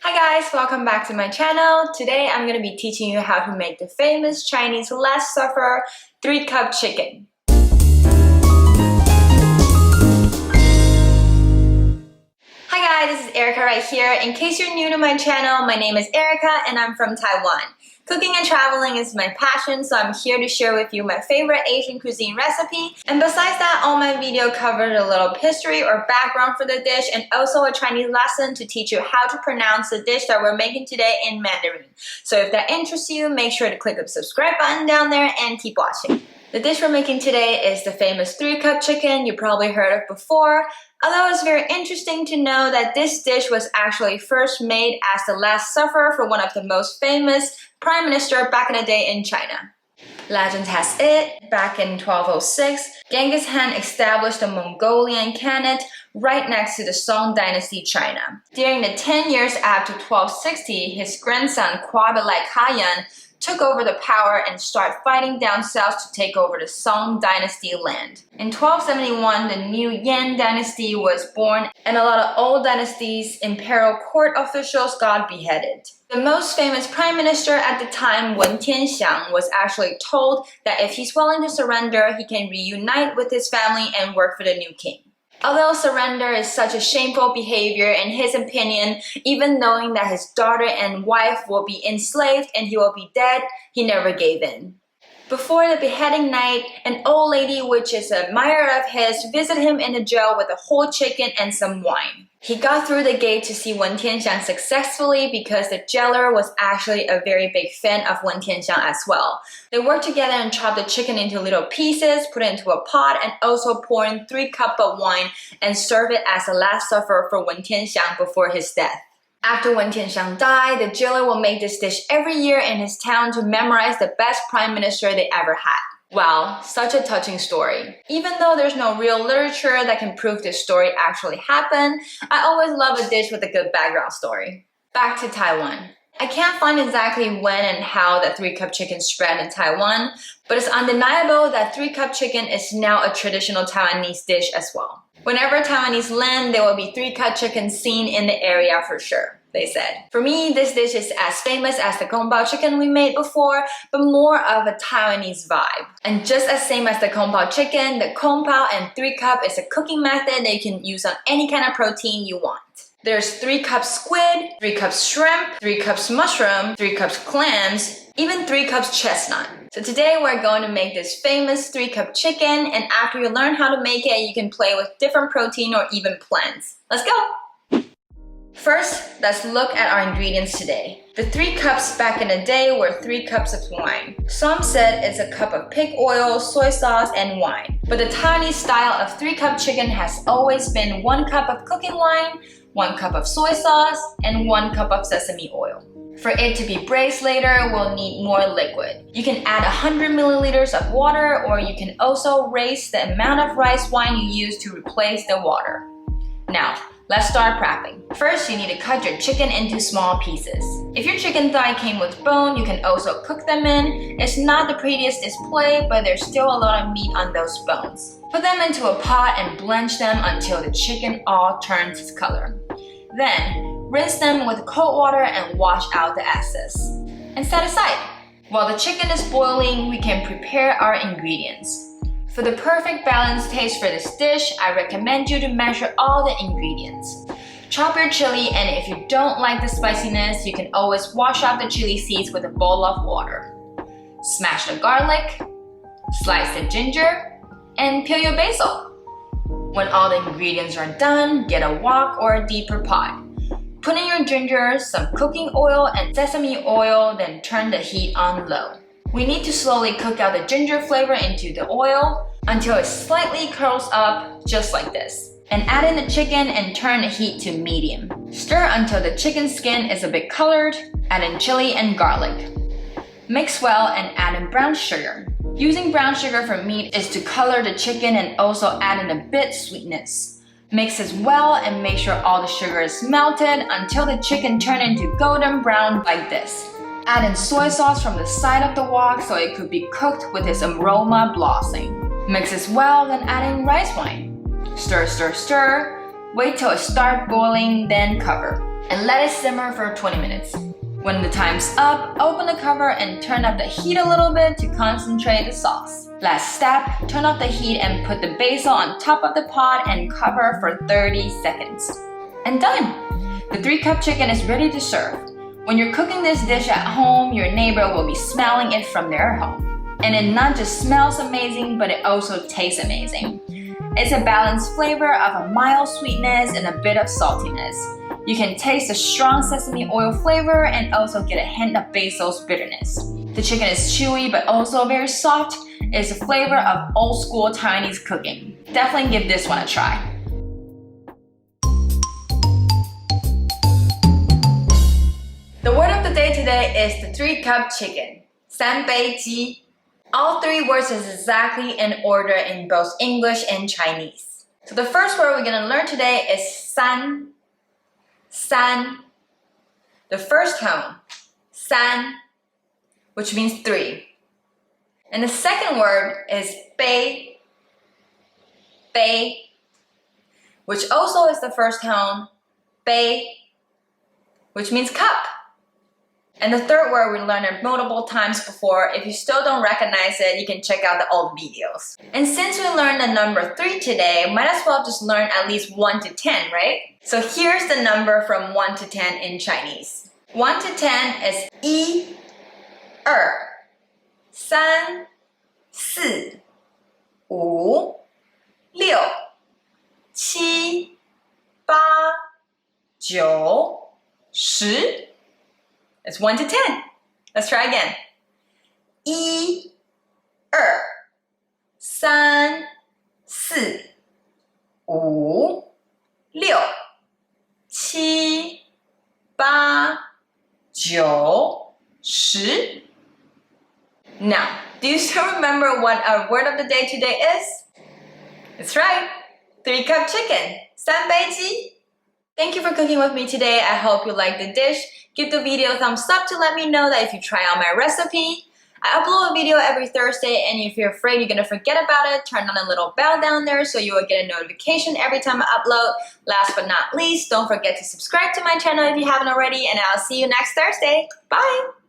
Hi guys, welcome back to my channel. Today I'm going to be teaching you how to make the famous Chinese Last Supper 3-cup chicken. Hi guys, this is Erica right here. In case you're new to my channel, my name is Erica and I'm from Taiwan. Cooking and traveling is my passion, so I'm here to share with you my favorite Asian cuisine recipe. And besides that, all my video covered a little history or background for the dish and also a Chinese lesson to teach you how to pronounce the dish that we're making today in Mandarin. So if that interests you, make sure to click the subscribe button down there and keep watching. The dish we're making today is the famous 3-cup chicken you probably heard of before. Although it's very interesting to know that this dish was actually first made as the Last Supper for one of the most famous prime minister back in the day in China. Legend has it, back in 1206, Genghis Khan established the Mongolian Khanate right next to the Song Dynasty China. During the 10 years after 1260, his grandson Kublai Khan took over the power and started fighting down south to take over the Song Dynasty land. In 1271, the new Yan Dynasty was born and a lot of old dynasty's imperial court officials got beheaded. The most famous prime minister at the time, Wen Tianxiang, was actually told that if he's willing to surrender, he can reunite with his family and work for the new king. Although surrender is such a shameful behavior, in his opinion, even knowing that his daughter and wife will be enslaved and he will be dead, he never gave in. Before the beheading night, an old lady, which is an admirer of his, visited him in the jail with a whole chicken and some wine. He got through the gate to see Wen Tianxiang successfully because the jailer was actually a very big fan of Wen Tianxiang as well. They worked together and chopped the chicken into little pieces, put it into a pot, and also pour in 3 cups of wine and serve it as a last supper for Wen Tianxiang before his death. After Wen Tianxiang died, the jailer will make this dish every year in his town to memorize the best prime minister they ever had. Wow, such a touching story. Even though there's no real literature that can prove this story actually happened, I always love a dish with a good background story. Back to Taiwan. I can't find exactly when and how the 3-cup chicken spread in Taiwan, but it's undeniable that 3-cup chicken is now a traditional Taiwanese dish as well. Whenever Taiwanese land, there will be 3-cup chicken seen in the area for sure, they said. For me, this dish is as famous as the Kung Pao chicken we made before, but more of a Taiwanese vibe. And just as same as the Kung Pao chicken, the Kung Pao and 3-cup is a cooking method that you can use on any kind of protein you want. There's 3 cups squid, 3 cups shrimp, 3 cups mushroom, 3 cups clams, even 3 cups chestnut. So today we're going to make this famous 3-cup chicken, and after you learn how to make it, you can play with different protein or even plants. Let's go! First, let's look at our ingredients today. The 3 cups back in the day were 3 cups of wine. Some said it's a cup of pig oil, soy sauce, and wine. But the Taiwanese style of 3-cup chicken has always been 1 cup of cooking wine, 1 cup of soy sauce, and 1 cup of sesame oil. For it to be braised later, we'll need more liquid. You can add 100 milliliters of water, or you can also raise the amount of rice wine you use to replace the water. Now, let's start prepping. First, you need to cut your chicken into small pieces. If your chicken thigh came with bone, you can also cook them in. It's not the prettiest display, but there's still a lot of meat on those bones. Put them into a pot and blanch them until the chicken all turns its color. Then, rinse them with cold water and wash out the excess. And set aside. While the chicken is boiling, we can prepare our ingredients. For the perfect balanced taste for this dish, I recommend you to measure all the ingredients. Chop your chili, and if you don't like the spiciness, you can always wash out the chili seeds with a bowl of water. Smash the garlic, slice the ginger, and peel your basil. When all the ingredients are done, get a wok or a deeper pot. Put in your ginger, some cooking oil, and sesame oil, then turn the heat on low. We need to slowly cook out the ginger flavor into the oil until it slightly curls up, just like this. And add in the chicken and turn the heat to medium. Stir until the chicken skin is a bit colored, add in chili and garlic. Mix well and add in brown sugar. Using brown sugar for meat is to color the chicken and also add in a bit sweetness. Mix this well and make sure all the sugar is melted until the chicken turns into golden brown like this. Add in soy sauce from the side of the wok so it could be cooked with its aroma blossoming. Mix this well, then add in rice wine. Stir, stir, stir. Wait till it starts boiling, then cover. and let it simmer for 20 minutes. When the time's up, open the cover and turn up the heat a little bit to concentrate the sauce. Last step, turn off the heat and put the basil on top of the pot and cover for 30 seconds. And done! The 3-cup chicken is ready to serve. When you're cooking this dish at home, your neighbor will be smelling it from their home. And it not just smells amazing, but it also tastes amazing. It's a balanced flavor of a mild sweetness and a bit of saltiness. You can taste the strong sesame oil flavor and also get a hint of basil's bitterness. The chicken is chewy but also very soft. It's a flavor of old school Taiwanese cooking. Definitely give this one a try. The word of the day today is the 3-cup chicken, 三杯鸡. All 3 words is exactly in order in both English and Chinese. So the first word we're going to learn today is san. San. The first tone, san, which means 3. And the second word is bei, bei, which also is the first tone, bei, which means cup. And the third word we learned it multiple times before. If you still don't recognize it, you can check out the old videos. And since we learned the number 3 today, might as well just learn at least 1 to 10, right? So here's the number from 1 to 10 in Chinese. 1 to 10 is 1, 2, 3, 4, 5, 6, 7, 8, 10. It's 1 to 10. Let's try again. 1, 2, 3, 4, 5, 6, 7, 8, 10. Now, do you still remember what our word of the day today is? That's right, 3-cup chicken, 三杯鸡. Thank you for cooking with me today. I hope you like the dish. Give the video a thumbs up to let me know that if you try out my recipe. I upload a video every Thursday, and if you're afraid you're gonna forget about it, turn on a little bell down there so you will get a notification every time I upload. Last but not least, don't forget to subscribe to my channel if you haven't already, and I'll see you next Thursday. Bye!